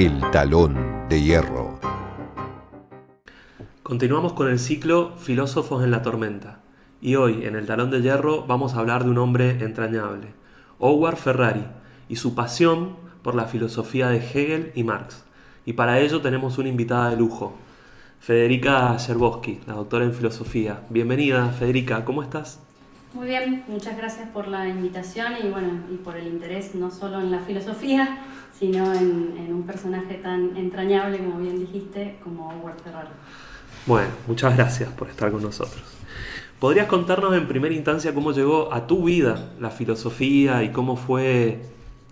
El Talón de Hierro. Continuamos con el ciclo Filósofos en la Tormenta. Y hoy, en El Talón de Hierro, vamos a hablar de un hombre entrañable, Howard Ferrari, y su pasión por la filosofía de Hegel y Marx. Y para ello tenemos una invitada de lujo, Federica Yerboski, la doctora en filosofía. Bienvenida, Federica, ¿cómo estás? Muy bien, muchas gracias por la invitación y por el interés no solo en la filosofía, sino en un personaje tan entrañable, como bien dijiste, como Howard Ferrari. Bueno, muchas gracias por estar con nosotros. ¿Podrías contarnos en primera instancia cómo llegó a tu vida la filosofía y cómo fue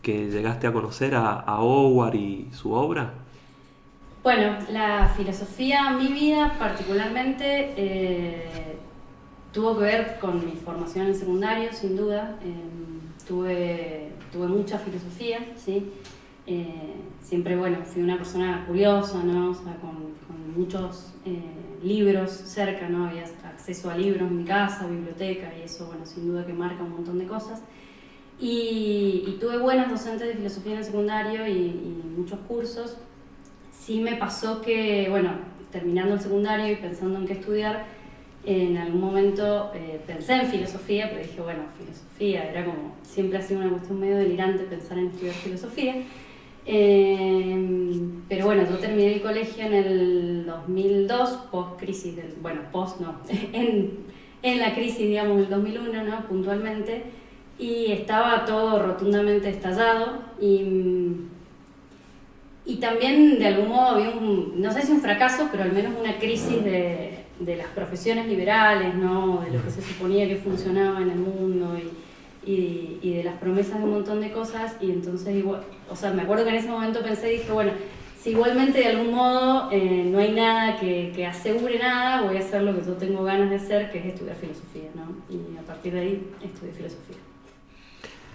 que llegaste a conocer a Howard y su obra? Bueno, la filosofía en mi vida particularmente tuvo que ver con mi formación en el secundario, sin duda. Tuve mucha filosofía, ¿sí? Siempre, fui una persona curiosa, ¿no? O sea, con muchos libros cerca, ¿no? Había acceso a libros en mi casa, biblioteca, y eso, sin duda que marca un montón de cosas. Y tuve buenas docentes de filosofía en el secundario y muchos cursos. Sí me pasó que, terminando el secundario y pensando en qué estudiar, en algún momento pensé en filosofía, pero dije, filosofía, era como, siempre ha sido una cuestión medio delirante pensar en estudiar filosofía. Pero yo terminé el colegio en el 2002, post-crisis, en la crisis, digamos, del 2001, ¿no? Puntualmente, y estaba todo rotundamente estallado, y también de algún modo había no sé si un fracaso, pero al menos una crisis de las profesiones liberales, ¿no? De lo que se suponía que funcionaba en el mundo y de las promesas de un montón de cosas. Y entonces, me acuerdo que en ese momento dije, si igualmente de algún modo no hay nada que asegure nada, voy a hacer lo que yo tengo ganas de hacer, que es estudiar filosofía, ¿no? Y a partir de ahí estudié filosofía.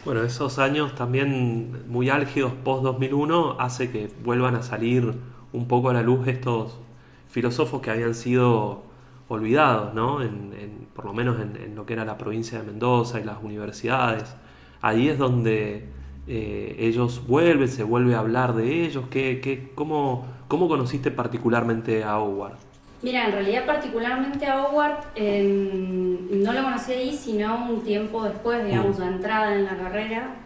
Bueno, esos años también muy álgidos post-2001 hace que vuelvan a salir un poco a la luz estos filósofos que habían sido olvidados, ¿no? Por lo menos en lo que era la provincia de Mendoza y las universidades. Ahí es donde ellos se vuelve a hablar de ellos. ¿Cómo conociste particularmente a Howard? Mira, en realidad particularmente a Howard no lo conocí ahí, sino un tiempo después, digamos, ya entrada en la carrera,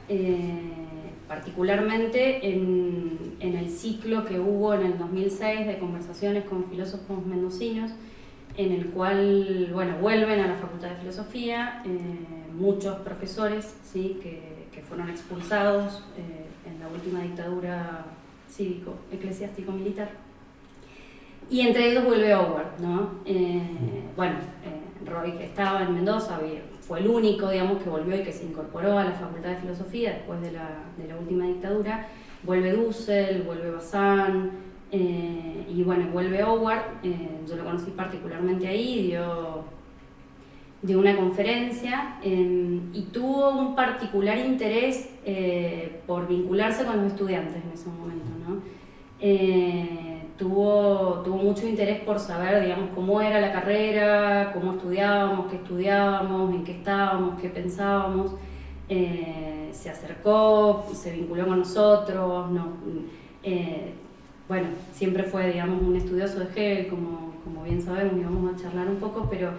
particularmente en el ciclo que hubo en el 2006 de conversaciones con filósofos mendocinos, en el cual, vuelven a la Facultad de Filosofía muchos profesores, ¿sí? que fueron expulsados en la última dictadura cívico-eclesiástico-militar. Y entre ellos vuelve Howard, ¿no? Roy, que estaba en Mendoza, fue el único, digamos, que volvió y que se incorporó a la Facultad de Filosofía después de la última dictadura. Vuelve Dussel, vuelve Bazán, vuelve Howard. Yo lo conocí particularmente ahí, dio una conferencia y tuvo un particular interés por vincularse con los estudiantes en ese momento, ¿no? Tuvo mucho interés por saber, digamos, cómo era la carrera, cómo estudiábamos, en qué estábamos, qué pensábamos. Se acercó, se vinculó con nosotros, ¿no? Siempre fue, digamos, un estudioso de Hegel, como bien sabemos, y vamos a charlar un poco, pero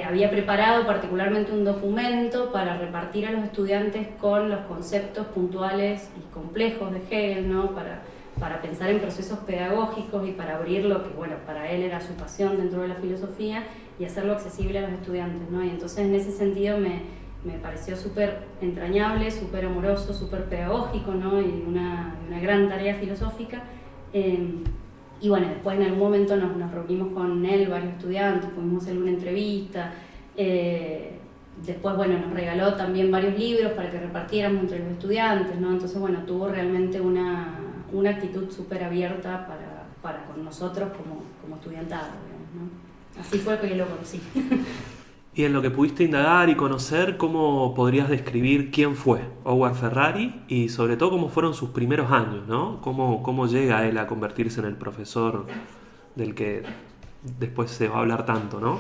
había preparado particularmente un documento para repartir a los estudiantes con los conceptos puntuales y complejos de Hegel, ¿no? Para pensar en procesos pedagógicos y para abrir lo que, para él era su pasión dentro de la filosofía y hacerlo accesible a los estudiantes, ¿no? Y entonces en ese sentido me pareció súper entrañable, súper amoroso, súper pedagógico, ¿no? Y una gran tarea filosófica. Después en algún momento nos reunimos con él, varios estudiantes, pudimos hacerle una entrevista. Después, nos regaló también varios libros para que repartiéramos entre los estudiantes, ¿no? Entonces, tuvo realmente una actitud súper abierta para con nosotros como estudiantado, digamos, ¿no? Así fue que yo lo conocí. Y en lo que pudiste indagar y conocer, ¿cómo podrías describir quién fue Howard Ferrari y sobre todo cómo fueron sus primeros años, ¿no? ¿Cómo llega él a convertirse en el profesor del que después se va a hablar tanto, ¿no?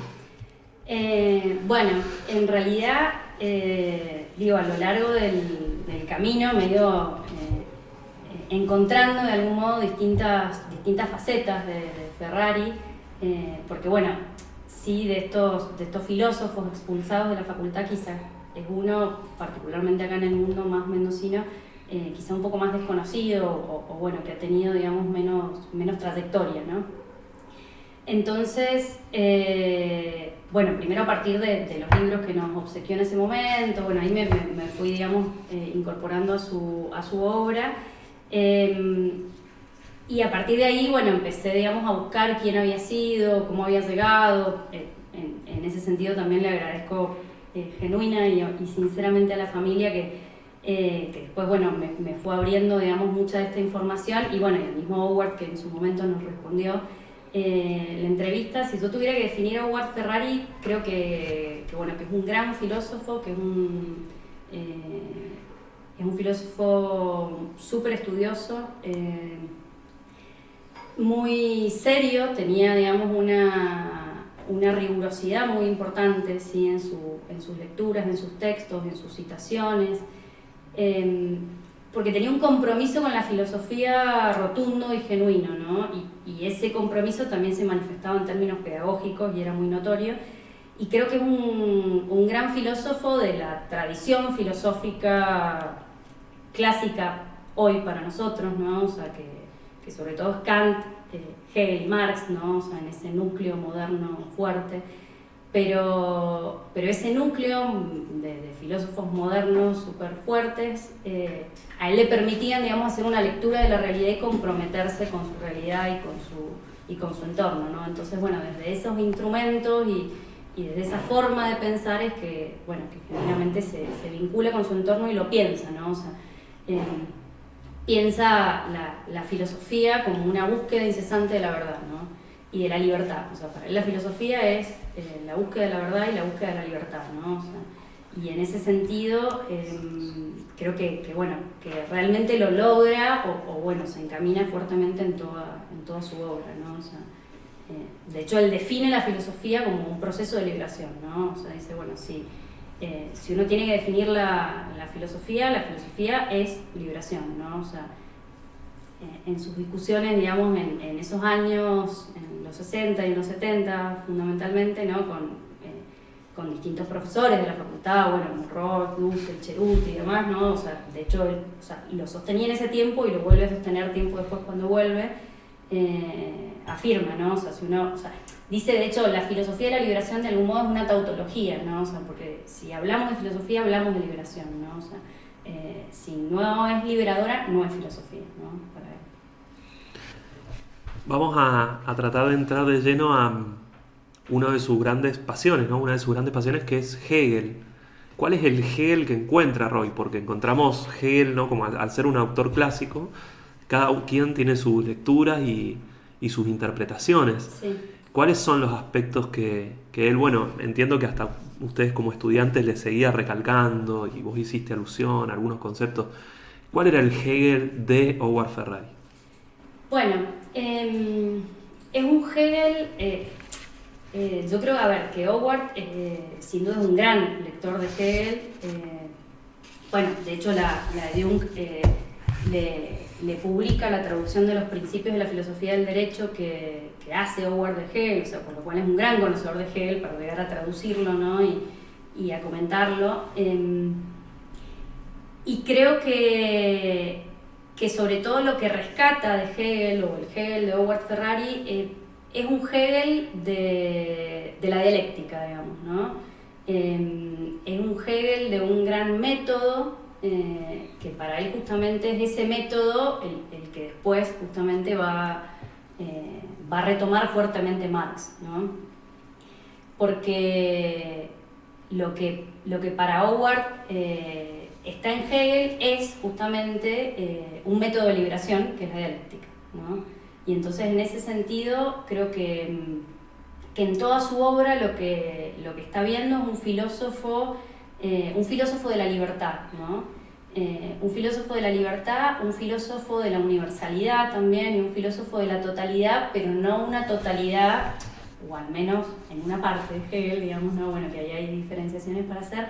En realidad, a lo largo del camino, medio encontrando de algún modo distintas facetas de Ferrari, porque bueno, sí, de estos filósofos expulsados de la facultad quizás es uno, particularmente acá en el mundo más mendocino, quizá un poco más desconocido o bueno, que ha tenido, digamos, menos trayectoria, ¿no? Entonces, bueno, primero a partir de los libros que nos obsequió en ese momento, bueno, ahí me fui, digamos, incorporando a su obra, y a partir de ahí, bueno, empecé, digamos, a buscar quién había sido, cómo había llegado. En ese sentido también le agradezco genuina y sinceramente a la familia que después, bueno, me fue abriendo, digamos, mucha de esta información, y bueno, el mismo Howard que en su momento nos respondió la entrevista. Si yo tuviera que definir a Howard Ferrari, creo que bueno, que es un gran filósofo, que es un filósofo súper estudioso, muy serio, tenía, digamos, una rigurosidad muy importante, ¿sí? en sus lecturas, en sus textos, en sus citaciones, porque tenía un compromiso con la filosofía rotundo y genuino, ¿no? Y ese compromiso también se manifestaba en términos pedagógicos y era muy notorio, y creo que es un gran filósofo de la tradición filosófica clásica hoy para nosotros, ¿no? O sea, que sobre todo es Kant, Hegel y Marx, ¿no? O sea, en ese núcleo moderno fuerte, pero ese núcleo de filósofos modernos súper fuertes, a él le permitían, digamos, hacer una lectura de la realidad y comprometerse con su realidad y con su entorno, ¿no? Entonces, bueno, desde esos instrumentos y desde esa forma de pensar es que, bueno, que generalmente se vincula con su entorno y lo piensa, ¿no? O sea, piensa la filosofía como una búsqueda incesante de la verdad, ¿no? Y de la libertad. O sea, para él la filosofía es la búsqueda de la verdad y la búsqueda de la libertad, ¿no? O sea, y en ese sentido creo que bueno, que realmente lo logra o bueno, se encamina fuertemente en toda su obra, ¿no? O sea, de hecho él define la filosofía como un proceso de liberación, ¿no? O sea, dice, bueno, sí, si uno tiene que definir la filosofía es liberación, ¿no? O sea, en sus discusiones, digamos, en esos años, en los 60 y en los 70 fundamentalmente, ¿no? Con distintos profesores de la facultad, bueno, Roth, Dussel, Ceruti y demás, ¿no? O sea, de hecho él, o sea, lo sostenía en ese tiempo y lo vuelve a sostener tiempo después cuando vuelve, afirma, ¿no? O sea, si uno, o sea, dice, de hecho, la filosofía de la liberación de algún modo es una tautología, ¿no? O sea, porque si hablamos de filosofía, hablamos de liberación, ¿no? O sea, si no es liberadora, no es filosofía, ¿no? Para él. Vamos a tratar de entrar de lleno a una de sus grandes pasiones, ¿no? Una de sus grandes pasiones, que es Hegel. ¿Cuál es el Hegel que encuentra Roy? Porque encontramos Hegel, ¿no? Como al ser un autor clásico, cada quien tiene sus lecturas y sus interpretaciones. Sí. ¿Cuáles son los aspectos que él, bueno, entiendo que hasta ustedes como estudiantes le seguía recalcando y vos hiciste alusión a algunos conceptos? ¿Cuál era el Hegel de Howard Ferrari? Bueno, es un Hegel, yo creo, a ver, que Howard sin duda es un gran lector de Hegel. Bueno, de hecho la Jung le publica la traducción de los principios de la filosofía del derecho que hace Howard de Hegel, o sea, por lo cual es un gran conocedor de Hegel para llegar a traducirlo, ¿no? y a comentarlo. Y creo que sobre todo lo que rescata de Hegel, o el Hegel de Howard Ferrari, es un Hegel de la dialéctica, digamos, ¿no? Es un Hegel de un gran método, que para él justamente es ese método el que después justamente va a retomar fuertemente Marx, ¿no? Porque lo que para Howard está en Hegel es justamente un método de liberación, que es la dialéctica, ¿no? Y entonces en ese sentido creo que en toda su obra lo que está viendo es un filósofo de la libertad, ¿no? Un filósofo de la libertad, un filósofo de la universalidad también, y un filósofo de la totalidad, pero no una totalidad, o al menos en una parte de Hegel, digamos, ¿no? Bueno, que ahí hay diferenciaciones para hacer,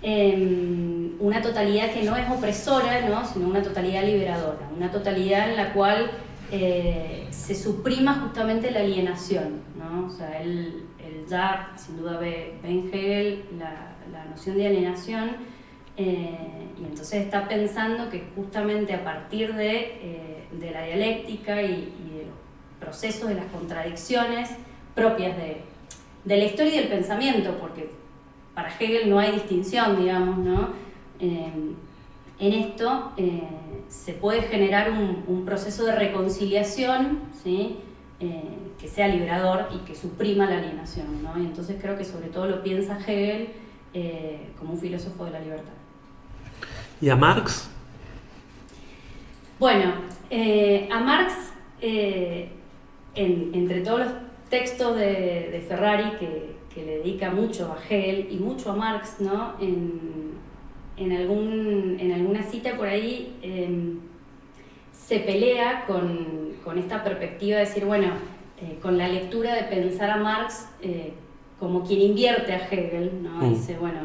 una totalidad que no es opresora, ¿no? Sino una totalidad liberadora, una totalidad en la cual se suprima justamente la alienación, ¿no? O sea, él ya sin duda ve en Hegel la noción de alienación, y entonces está pensando que justamente a partir de la dialéctica y de los procesos, de las contradicciones propias de la historia y del pensamiento, porque para Hegel no hay distinción, digamos, ¿no? En esto se puede generar un proceso de reconciliación, ¿sí? Que sea liberador y que suprima la alienación, ¿no? Y entonces creo que sobre todo lo piensa Hegel como un filósofo de la libertad. ¿Y a Marx? Bueno, a Marx, entre todos los textos de Ferrari que le dedica mucho a Hegel y mucho a Marx, ¿no? En alguna cita por ahí se pelea con esta perspectiva de decir, bueno, con la lectura de pensar a Marx como quien invierte a Hegel, ¿no? Dice, bueno,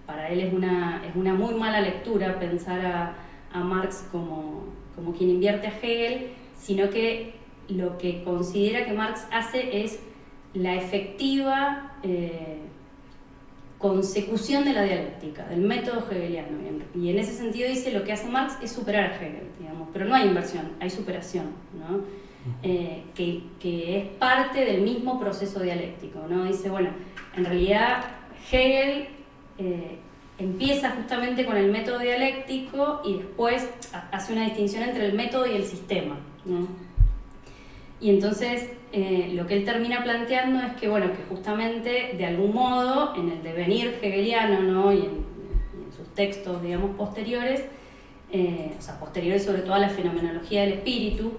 para él es una muy mala lectura pensar a Marx como quien invierte a Hegel, sino que lo que considera que Marx hace es la efectiva consecución de la dialéptica, del método hegeliano. Y en ese sentido dice, lo que hace Marx es superar a Hegel, digamos, pero no hay inversión, hay superación, ¿no? Que es parte del mismo proceso dialéctico, ¿no? Dice, bueno, en realidad Hegel empieza justamente con el método dialéctico y después hace una distinción entre el método y el sistema, ¿no? Y entonces lo que él termina planteando es que, bueno, que justamente de algún modo en el devenir hegeliano, ¿no? y en sus textos, digamos, posteriores, o sea, posteriores sobre todo a la fenomenología del espíritu,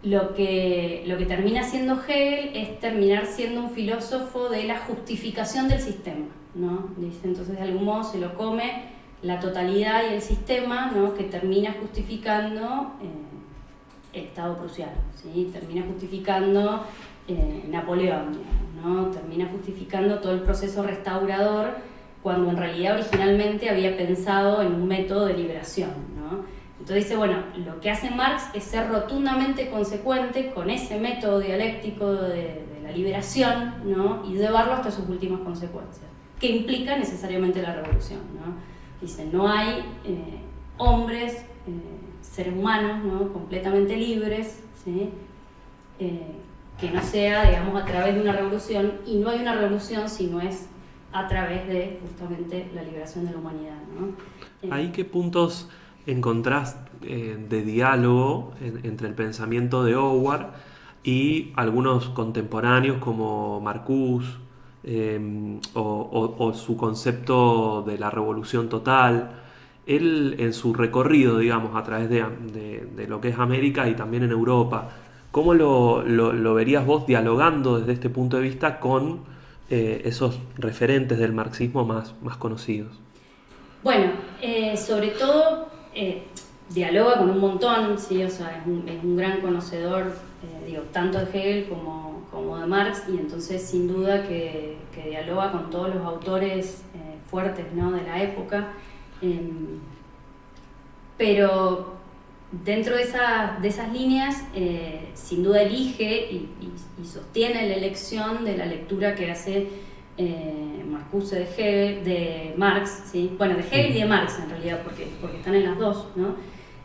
lo que termina siendo Hegel es terminar siendo un filósofo de la justificación del sistema, ¿no? Dice, entonces de algún modo se lo come la totalidad y el sistema, ¿no? Que termina justificando el Estado prusiano, ¿sí? Termina justificando Napoleón, ¿no? Termina justificando todo el proceso restaurador cuando en realidad originalmente había pensado en un método de liberación, ¿no? Entonces dice, bueno, lo que hace Marx es ser rotundamente consecuente con ese método dialéctico de la liberación, ¿no? Y llevarlo hasta sus últimas consecuencias, que implica necesariamente la revolución, ¿no? Dice, no hay hombres, seres humanos, ¿no? Completamente libres, ¿sí? Que no sea, digamos, a través de una revolución, y no hay una revolución si no es a través de justamente la liberación de la humanidad, ¿no? ¿Ahí qué puntos encontrás de diálogo entre el pensamiento de Howard y algunos contemporáneos como Marcuse o su concepto de la revolución total? Él en su recorrido, digamos, a través de lo que es América y también en Europa, ¿cómo lo verías vos dialogando desde este punto de vista con esos referentes del marxismo más conocidos? Bueno, sobre todo dialoga con un montón, ¿sí? O sea, es un gran conocedor, digo, tanto de Hegel como de Marx, y entonces sin duda que dialoga con todos los autores fuertes, ¿no? De la época. Pero dentro de esas líneas, sin duda elige y sostiene la elección de la lectura que hace Marcuse de Marx, ¿sí? Bueno, de Hegel y de Marx en realidad, porque están en las dos, ¿no?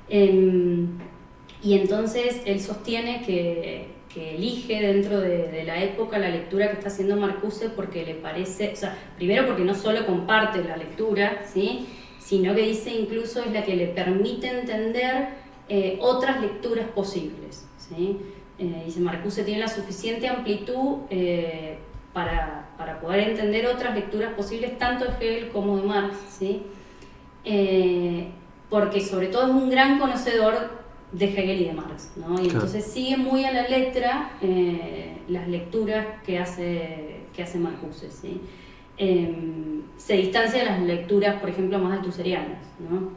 Y entonces él sostiene que elige dentro de la época la lectura que está haciendo Marcuse porque le parece, o sea, primero porque no solo comparte la lectura, ¿sí? Sino que dice incluso es la que le permite entender otras lecturas posibles, ¿sí? Dice, Marcuse tiene la suficiente amplitud para poder entender otras lecturas posibles, tanto de Hegel como de Marx, ¿sí? Porque sobre todo es un gran conocedor de Hegel y de Marx, ¿no? Y entonces sigue muy a la letra las lecturas que hace Marcuse, ¿sí? Se distancia de las lecturas, por ejemplo, más altuserianas, ¿no?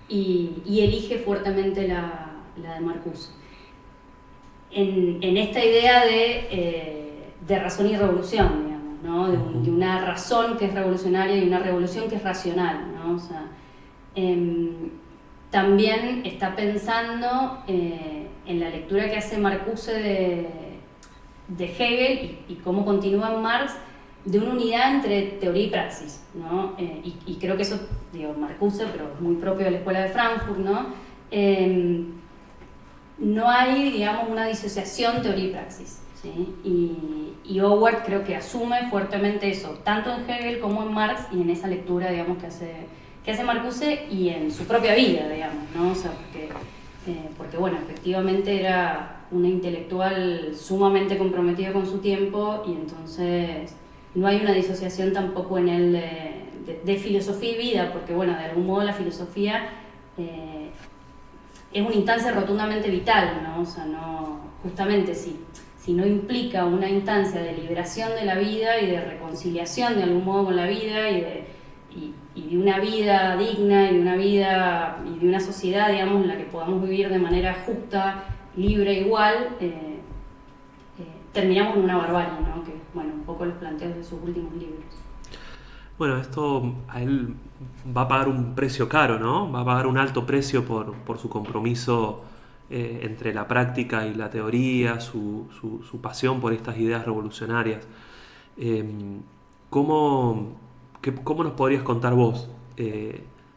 Y elige fuertemente la de Marcuse. En esta idea de razón y revolución, digamos, ¿no? De una razón que es revolucionaria y una revolución que es racional, ¿no? O sea, también está pensando en la lectura que hace Marcuse de Hegel y cómo continúa en Marx, de una unidad entre teoría y praxis, ¿no? Y creo que eso, digo, Marcuse, pero es muy propio de la Escuela de Frankfurt, ¿no? No hay, digamos, una disociación teoría y praxis, ¿sí? Y Howard creo que asume fuertemente eso, tanto en Hegel como en Marx y en esa lectura, digamos, que hace Marcuse y en su propia vida, digamos, ¿no? O sea, porque bueno, efectivamente era una intelectual sumamente comprometida con su tiempo y entonces no hay una disociación tampoco en él de filosofía y vida, porque bueno, de algún modo la filosofía es una instancia rotundamente vital, ¿no? O sea, no, justamente si no implica una instancia de liberación de la vida y de reconciliación de algún modo con la vida y de una vida digna y de una sociedad, digamos, en la que podamos vivir de manera justa, libre, igual, terminamos en una barbarie, ¿no? Que, bueno, un poco los planteos de sus últimos libros. Bueno, esto a él va a pagar un precio caro, ¿no? Va a pagar un alto precio por su compromiso entre la práctica y la teoría, su pasión por estas ideas revolucionarias. ¿Cómo nos podrías contar vos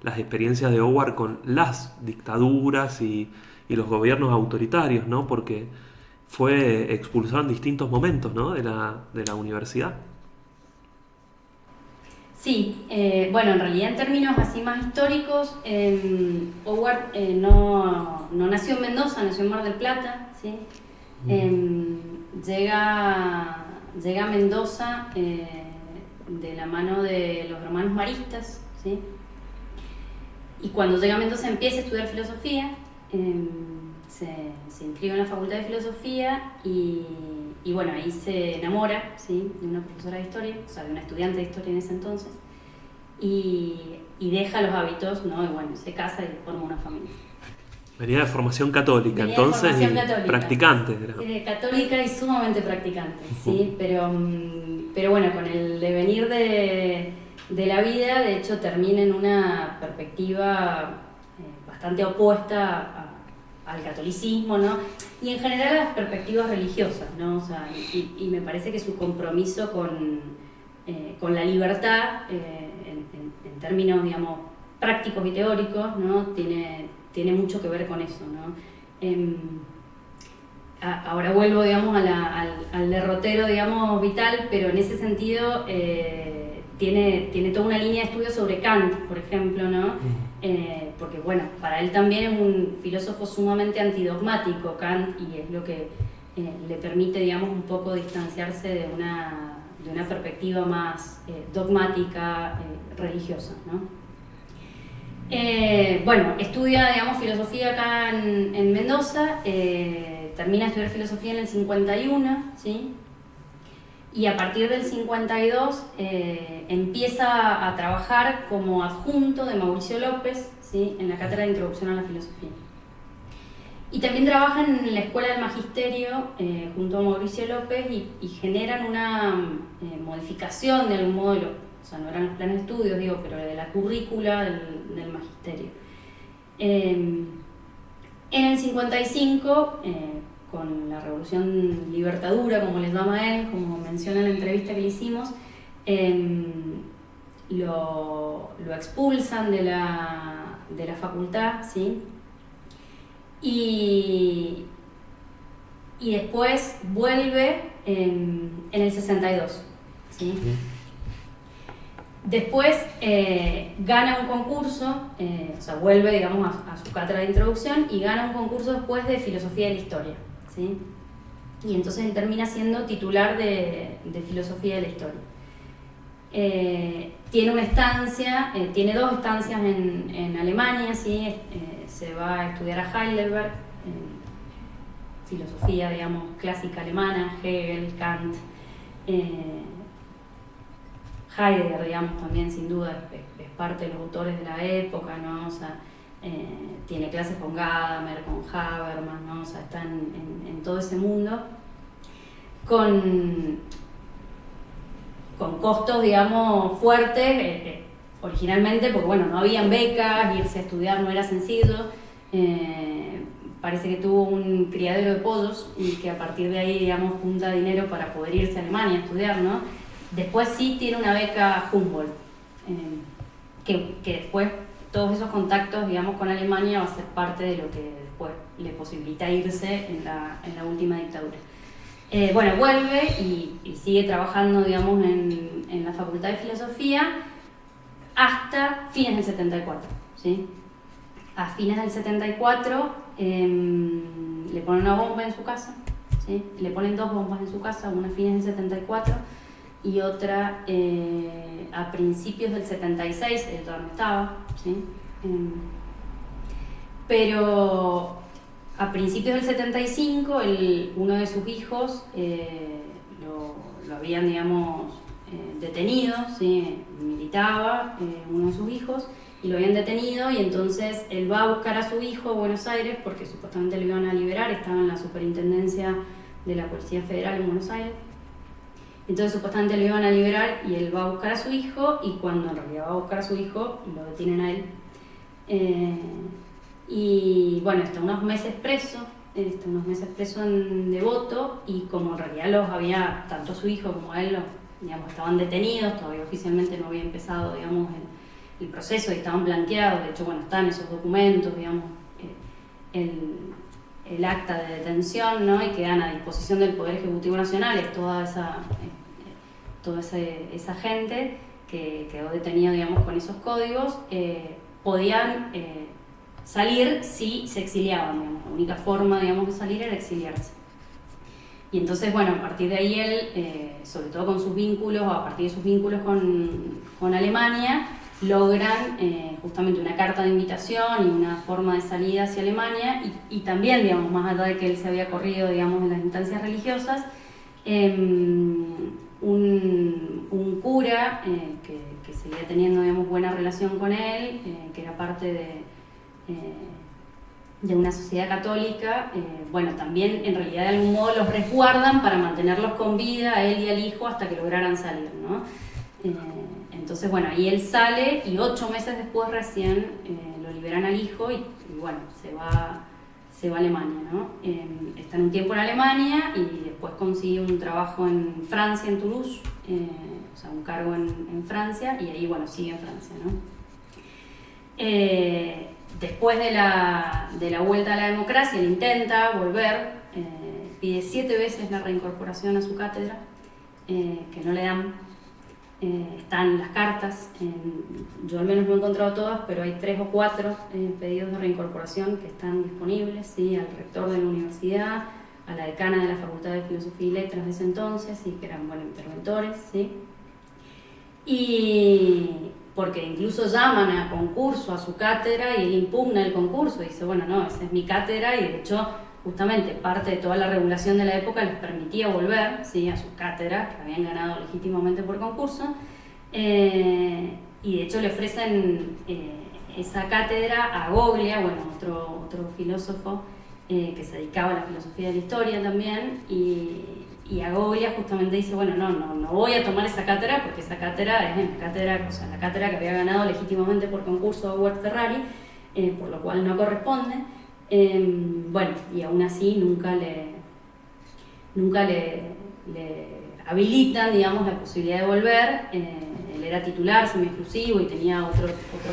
las experiencias de Howard con las dictaduras y los gobiernos autoritarios, ¿no? Porque fue expulsado en distintos momentos, ¿no? de la universidad. Sí, bueno, en realidad en términos así más históricos, Howard no nació en Mendoza, nació en Mar del Plata, ¿sí? Llega a Mendoza de la mano de los hermanos maristas, ¿sí? Y cuando llega a Mendoza empieza a estudiar filosofía, se inscribe en la Facultad de Filosofía y bueno, ahí se enamora, ¿sí? De una profesora de historia, o sea, de una estudiante de historia en ese entonces, y deja los hábitos, ¿no? Y bueno, se casa y forma una familia. Venía de formación católica, Venía entonces, de formación católica, practicante. Católica y sumamente practicante, ¿sí? Pero bueno, con el devenir de la vida, de hecho, termina en una perspectiva bastante opuesta al catolicismo, ¿no? Y en general a las perspectivas religiosas, ¿no? O sea, y me parece que su compromiso con la libertad, en términos, digamos, prácticos y teóricos, ¿no? Tiene mucho que ver con eso, ¿no? Ahora vuelvo, digamos, al derrotero, digamos, vital, pero en ese sentido tiene toda una línea de estudio sobre Kant, por ejemplo, ¿no? Porque, bueno, para él también es un filósofo sumamente antidogmático, Kant, y es lo que le permite, digamos, un poco distanciarse de una perspectiva más dogmática, religiosa, ¿no? Bueno, estudia, digamos, filosofía acá en Mendoza, termina de estudiar filosofía en el 51, ¿sí? Y a partir del 52 empieza a trabajar como adjunto de Mauricio López, ¿sí? En la cátedra de Introducción a la Filosofía. Y también trabaja en la Escuela del Magisterio junto a Mauricio López y generan una modificación de algún modo, o sea, no eran los planes de estudios, digo, pero de la currícula del magisterio. En el 55, con la revolución libertadura, como le llama él, como menciona en la entrevista que le hicimos, lo expulsan de la facultad, ¿sí? Y después vuelve en el 62, ¿sí? Después gana un concurso, o sea, vuelve, digamos, a su cátedra de introducción y gana un concurso después de filosofía de la historia, ¿sí? Y entonces él termina siendo titular de filosofía de la historia. Tiene una estancia, tiene dos estancias en Alemania, ¿sí? Se va a estudiar a Heidelberg, filosofía, digamos, clásica alemana, Hegel, Kant, Heidegger, digamos, también sin duda es parte de los autores de la época, ¿no? O sea, tiene clases con Gadamer, con Habermas, ¿no? O sea, está en todo ese mundo con con costos, digamos, fuertes, originalmente, porque bueno, no habían becas, irse a estudiar no era sencillo. Parece que tuvo un criadero de pollos y que a partir de ahí, digamos, junta dinero para poder irse a Alemania a estudiar, ¿no? Después sí tiene una beca Humboldt, que después todos esos contactos, digamos, con Alemania va a ser parte de lo que después le posibilita irse en la última dictadura. Bueno, vuelve y sigue trabajando, digamos, en la Facultad de Filosofía hasta fines del 74, ¿sí? A fines del 74 le ponen una bomba en su casa, ¿sí? Le ponen 2 bombas en su casa, una a fines del 74 y otra a principios del 76, él todavía no estaba, ¿sí? Pero a principios del 75 uno de sus hijos lo habían, digamos, detenido, ¿sí? Militaba uno de sus hijos y lo habían detenido, y entonces él va a buscar a su hijo a Buenos Aires porque supuestamente lo iban a liberar, estaba en la superintendencia de la Policía Federal en Buenos Aires. Entonces supuestamente lo iban a liberar y él va a buscar a su hijo, y cuando en realidad va a buscar a su hijo lo detienen a él. Y bueno, está unos meses preso en Devoto, y como en realidad los había, tanto su hijo como él, digamos, estaban detenidos, todavía oficialmente no había empezado, digamos, el proceso y estaban blanqueados. De hecho, bueno, están esos documentos, digamos, el acta de detención, ¿no? Y quedan a disposición del Poder Ejecutivo Nacional, es toda esa gente que quedó detenida, digamos, con esos códigos, podían salir si se exiliaban, digamos. La única forma, digamos, de salir era exiliarse. Y entonces, bueno, a partir de ahí él, sobre todo con sus vínculos, a partir de sus vínculos con Alemania, logran justamente una carta de invitación y una forma de salida hacia Alemania, y también, digamos, más allá de que él se había corrido, digamos, en las instancias religiosas, un cura que seguía teniendo, digamos, buena relación con él, que era parte de una sociedad católica, bueno, también en realidad de algún modo los resguardan para mantenerlos con vida, a él y al hijo, hasta que lograran salir, ¿no? Entonces, bueno, ahí él sale, y 8 meses después recién lo liberan al hijo, y bueno, se va a Alemania, ¿no? Está en un tiempo en Alemania y después consigue un trabajo en Francia, en Toulouse, o sea, un cargo en Francia, y ahí, bueno, sigue en Francia, ¿no? Después de la vuelta a la democracia, él intenta volver, pide 7 veces la reincorporación a su cátedra, que no le dan. Están las cartas, yo al menos no he encontrado todas, pero hay 3 o 4 pedidos de reincorporación que están disponibles, ¿sí? Al rector de la universidad, a la decana de la Facultad de Filosofía y Letras de ese entonces, ¿sí? Que eran, bueno, interventores, ¿sí? Y porque incluso llaman a concurso a su cátedra y él impugna el concurso, dice, bueno, no, esa es mi cátedra, y de hecho justamente parte de toda la regulación de la época les permitía volver, ¿sí? A sus cátedras que habían ganado legítimamente por concurso, y de hecho le ofrecen esa cátedra a Goglia, bueno, otro filósofo que se dedicaba a la filosofía de la historia también, y a Goglia justamente dice, bueno, no voy a tomar esa cátedra, porque esa cátedra es la cátedra que había ganado legítimamente por concurso Howard Ferrari, por lo cual no corresponde. Bueno, y aún así nunca le habilitan, digamos, la posibilidad de volver. Él era titular semi-exclusivo y tenía otro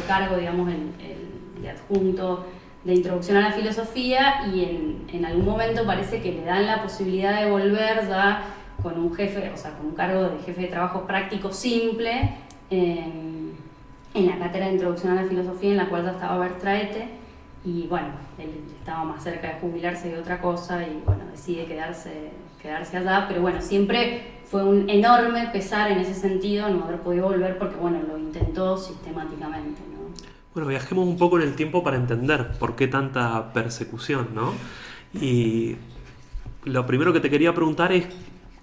cargo, digamos, el de adjunto de introducción a la filosofía, y en algún momento parece que le dan la posibilidad de volver ya con un jefe, o sea, con un cargo de jefe de trabajo práctico simple, en la cátedra de introducción a la filosofía, en la cual ya estaba Bertraete. Y bueno, él estaba más cerca de jubilarse que otra cosa, y bueno, decide quedarse allá, pero bueno, siempre fue un enorme pesar en ese sentido no haber podido volver, porque bueno, lo intentó sistemáticamente, ¿no? Bueno, viajemos un poco en el tiempo para entender por qué tanta persecución, ¿no? Y lo primero que te quería preguntar es,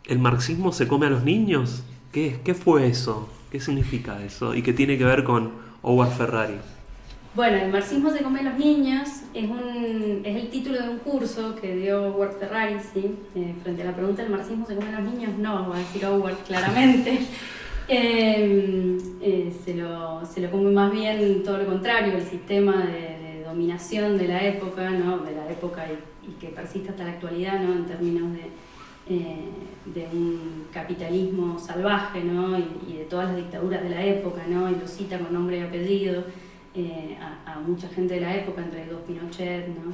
¿el marxismo se come a los niños? ¿Qué fue eso? ¿Qué significa eso? ¿Y qué tiene que ver con Howard Ferrari? Bueno, el marxismo se come a los niños es el título de un curso que dio Howard Ferrari, ¿sí? Frente a la pregunta ¿el marxismo se come a los niños? No, va a decir Howard claramente. Se lo come más bien todo lo contrario, el sistema de dominación de la época, ¿no? De la época y que persiste hasta la actualidad, ¿no? En términos de un capitalismo salvaje, ¿no? Y de todas las dictaduras de la época, ¿no? Y lo cita con nombre y apellido a mucha gente de la época, entre ellos Pinochet, ¿no?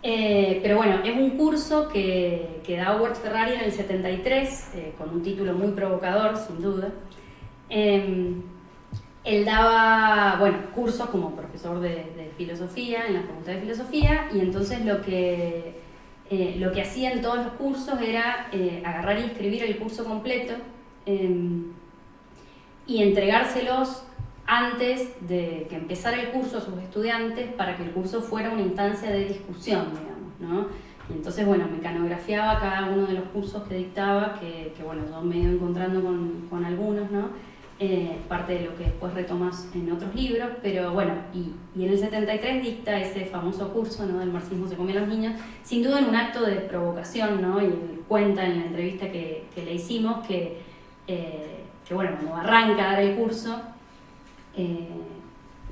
Pero bueno, es un curso que da Howard Ferrari en el 73, con un título muy provocador, sin duda. Él daba, bueno, cursos como profesor de filosofía en la Facultad de Filosofía, y entonces lo que hacía en todos los cursos era agarrar y escribir el curso completo y entregárselos antes de que empezara el curso a sus estudiantes para que el curso fuera una instancia de discusión, digamos, ¿no? Y entonces, bueno, mecanografiaba cada uno de los cursos que dictaba, que bueno, yo me he ido encontrando con algunos, ¿no? Parte de lo que después retomas en otros libros, pero bueno, y en el 73 dicta ese famoso curso, ¿no? Del marxismo se come a los niños, sin duda en un acto de provocación, ¿no? Y él cuenta en la entrevista que le hicimos que bueno, cuando arranca a dar el curso,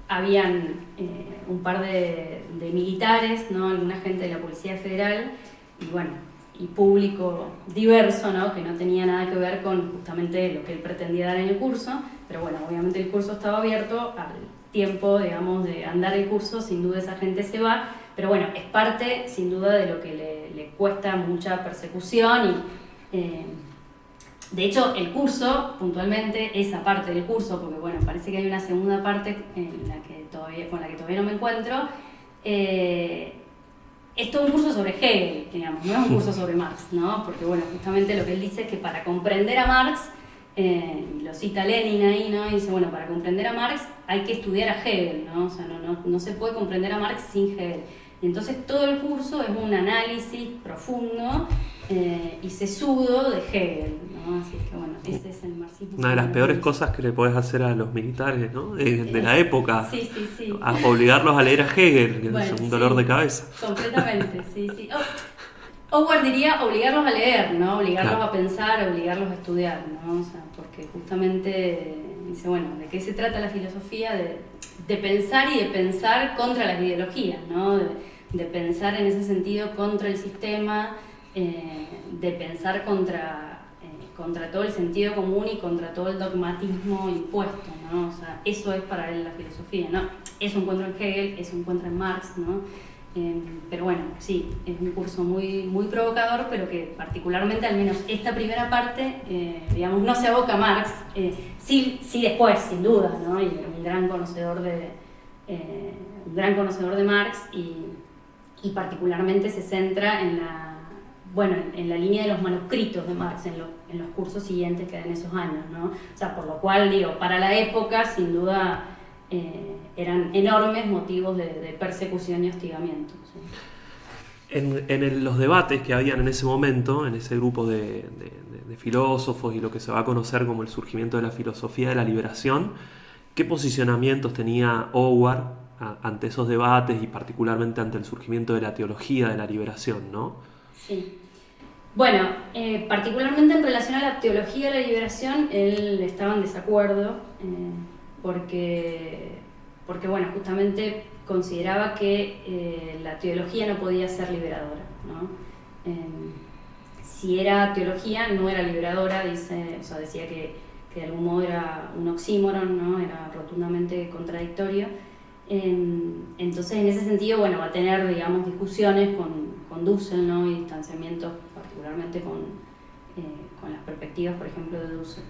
habían un par de militares, ¿no? Alguna gente de la Policía Federal y bueno, y público diverso, ¿no? Que no tenía nada que ver con justamente lo que él pretendía dar en el curso, pero bueno, obviamente el curso estaba abierto. Al tiempo, digamos, de andar el curso, sin duda esa gente se va, pero bueno, es parte sin duda de lo que le cuesta mucha persecución y de hecho, el curso, puntualmente, esa parte del curso, porque bueno, parece que hay una segunda parte con la que todavía no me encuentro, es todo un curso sobre Hegel, digamos, no es un curso sobre Marx, ¿no? Porque bueno, justamente lo que él dice es que para comprender a Marx, lo cita Lenin ahí, ¿no? Y dice, bueno, para comprender a Marx hay que estudiar a Hegel, ¿no? O sea, no se puede comprender a Marx sin Hegel. Y entonces todo el curso es un análisis profundo y sesudo de Hegel, ¿no? Así que bueno, ese es el marxismo. Una de las peores cosas que le podés hacer a los militares, ¿no? De la época. Sí. A obligarlos a leer a Hegel, que bueno, es un dolor de cabeza. Completamente, sí. Howard diría obligarlos a leer, ¿no? Obligarlos Claro. a pensar, obligarlos a estudiar, ¿no? O sea, porque justamente dice, bueno, ¿de qué se trata la filosofía? De pensar y de pensar contra las ideologías, ¿no? De pensar en ese sentido contra el sistema, de pensar contra todo el sentido común y contra todo el dogmatismo impuesto, ¿no? O sea, eso es para él la filosofía, ¿no? Eso encuentra en Hegel, eso encuentra en Marx, ¿no? Pero bueno, sí, es un curso muy, muy provocador, pero que particularmente, al menos esta primera parte, digamos, no se aboca a Marx, sí después, sin duda, ¿no? Y un gran conocedor de Marx y particularmente se centra en la línea de los manuscritos de Marx en los cursos siguientes que dan esos años, ¿no? O sea, por lo cual, digo, para la época, sin duda, eran enormes motivos de persecución y hostigamiento, ¿sí? En los debates que habían en ese momento, en ese grupo de filósofos y lo que se va a conocer como el surgimiento de la filosofía de la liberación, ¿qué posicionamientos tenía Howard ante esos debates y particularmente ante el surgimiento de la teología de la liberación, ¿no? Sí. Bueno, particularmente en relación a la teología de la liberación, él estaba en desacuerdo, porque bueno, justamente consideraba que la teología no podía ser liberadora, ¿no? Si era teología, no era liberadora, decía que de algún modo era un oxímoron, ¿no? Era rotundamente contradictorio. Entonces, en ese sentido, bueno, va a tener, digamos, discusiones con Dussel, ¿no? Y distanciamientos particularmente con las perspectivas, por ejemplo, de Dussel.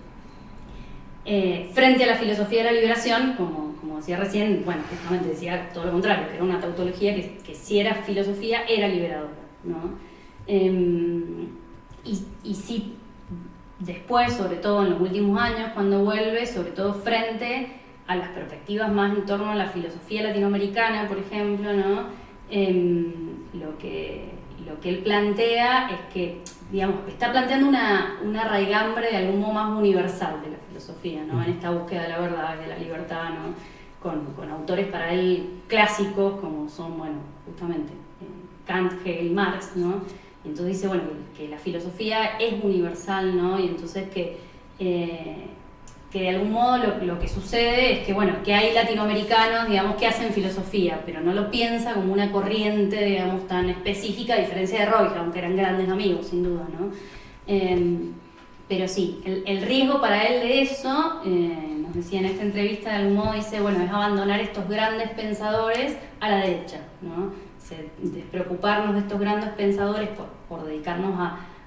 Frente a la filosofía de la liberación, como decía recién, bueno, justamente decía todo lo contrario, que era una tautología que si era filosofía, era liberadora, ¿no? Y sí, después, sobre todo en los últimos años, cuando vuelve, sobre todo frente a las perspectivas más en torno a la filosofía latinoamericana, por ejemplo, ¿no? Lo que él plantea es que, digamos, está planteando una raigambre de algún modo más universal de la filosofía, ¿no? En esta búsqueda de la verdad y de la libertad, ¿no? Con autores para él clásicos como son, bueno, justamente Kant, Hegel y Marx, ¿no? Y entonces dice, bueno, que la filosofía es universal, ¿no? Y entonces que que de algún modo lo que sucede es que, bueno, que hay latinoamericanos, digamos, que hacen filosofía, pero no lo piensa como una corriente, digamos, tan específica, a diferencia de Roy, aunque eran grandes amigos, sin duda, ¿no? Pero sí, el riesgo para él de eso, nos decía en esta entrevista, de algún modo dice, bueno, es abandonar estos grandes pensadores a la derecha, ¿no? Despreocuparnos de estos grandes pensadores por dedicarnos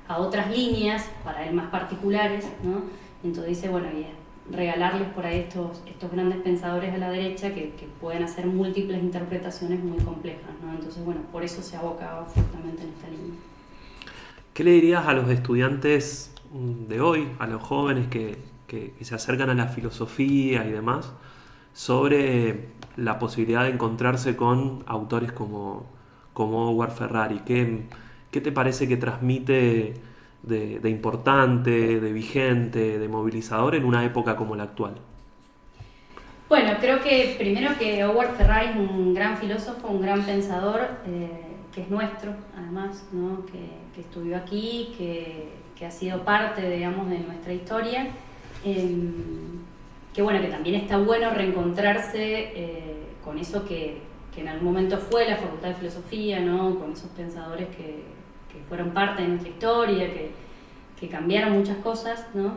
a otras líneas, para él más particulares, ¿no? Entonces dice, bueno, y regalarles por ahí estos grandes pensadores a la derecha que pueden hacer múltiples interpretaciones muy complejas, ¿no? Entonces, bueno, por eso se abocaba fuertemente en esta línea. ¿Qué le dirías a los estudiantes de hoy, a los jóvenes que se acercan a la filosofía y demás, sobre la posibilidad de encontrarse con autores como Howard Ferrari? ¿Qué te parece que transmite de importante, de vigente, de movilizador en una época como la actual? Bueno, creo que primero que Howard Ferrari es un gran filósofo, un gran pensador, que es nuestro, además, ¿no? Que estudió aquí, que ha sido parte, digamos, de nuestra historia. Que bueno, que también está bueno reencontrarse con eso que en algún momento fue la Facultad de Filosofía, ¿no? Con esos pensadores que fueron parte de nuestra historia, que cambiaron muchas cosas, ¿no?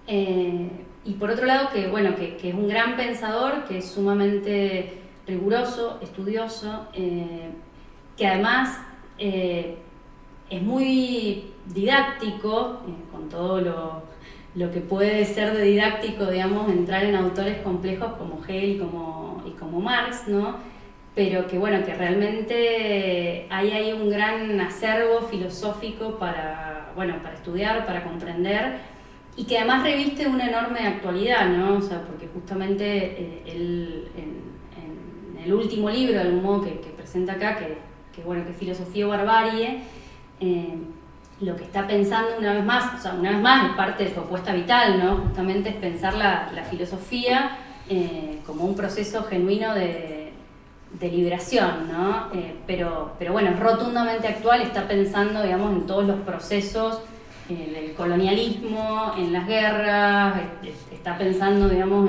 Y por otro lado, que bueno, que es un gran pensador, que es sumamente riguroso, estudioso, que además es muy didáctico, con todo lo que puede ser de didáctico, digamos, entrar en autores complejos como Hegel y como Marx, ¿no? Pero que bueno, que realmente hay un gran acervo filosófico para estudiar, para comprender, y que además reviste una enorme actualidad, ¿no? O sea, porque justamente él, en el último libro, de algún modo, que presenta acá, que es Filosofía o Barbarie, lo que está pensando una vez más es parte de su apuesta vital, ¿no? Justamente es pensar la filosofía como un proceso genuino de liberación, ¿no? Pero bueno, es rotundamente actual, está pensando, digamos, en todos los procesos del colonialismo, en las guerras, está pensando, digamos,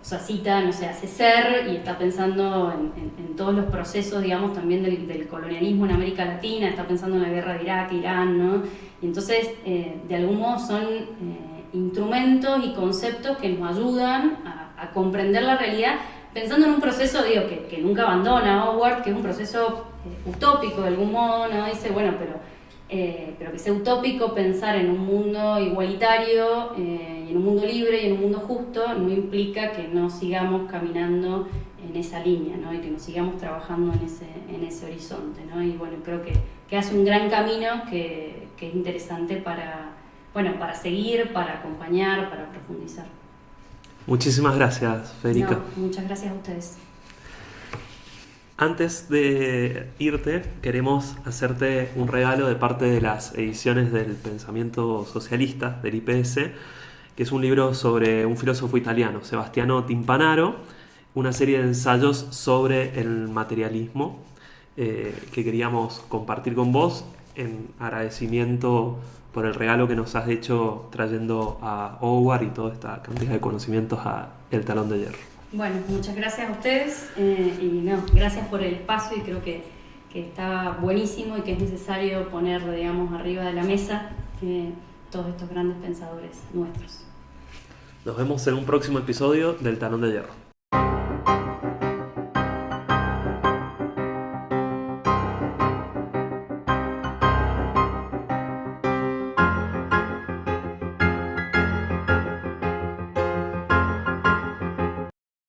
cita, no sé, a Césaire, y está pensando en todos los procesos, digamos, también del colonialismo en América Latina, está pensando en la guerra de Irak, Irán, ¿no? Y entonces, de algún modo son instrumentos y conceptos que nos ayudan a comprender la realidad, pensando en un proceso, digo, que nunca abandona Howard, que es un proceso utópico de algún modo, ¿no? Dice, bueno, pero que sea utópico pensar en un mundo igualitario, y en un mundo libre y en un mundo justo, no implica que no sigamos caminando en esa línea, ¿no? Y que no sigamos trabajando en ese horizonte, ¿no? Y bueno, creo que hace un gran camino que es interesante para seguir, para acompañar, para profundizar. Muchísimas gracias, Federica. No, muchas gracias a ustedes. Antes de irte, queremos hacerte un regalo de parte de las ediciones del Pensamiento Socialista, del IPS, que es un libro sobre un filósofo italiano, Sebastiano Timpanaro, una serie de ensayos sobre el materialismo que queríamos compartir con vos en agradecimiento por el regalo que nos has hecho trayendo a Howard y toda esta cantidad de conocimientos a El Talón de Hierro. Bueno, muchas gracias a ustedes gracias por el espacio, y creo que está buenísimo y que es necesario poner, digamos, arriba de la mesa todos estos grandes pensadores nuestros. Nos vemos en un próximo episodio del Talón de Hierro.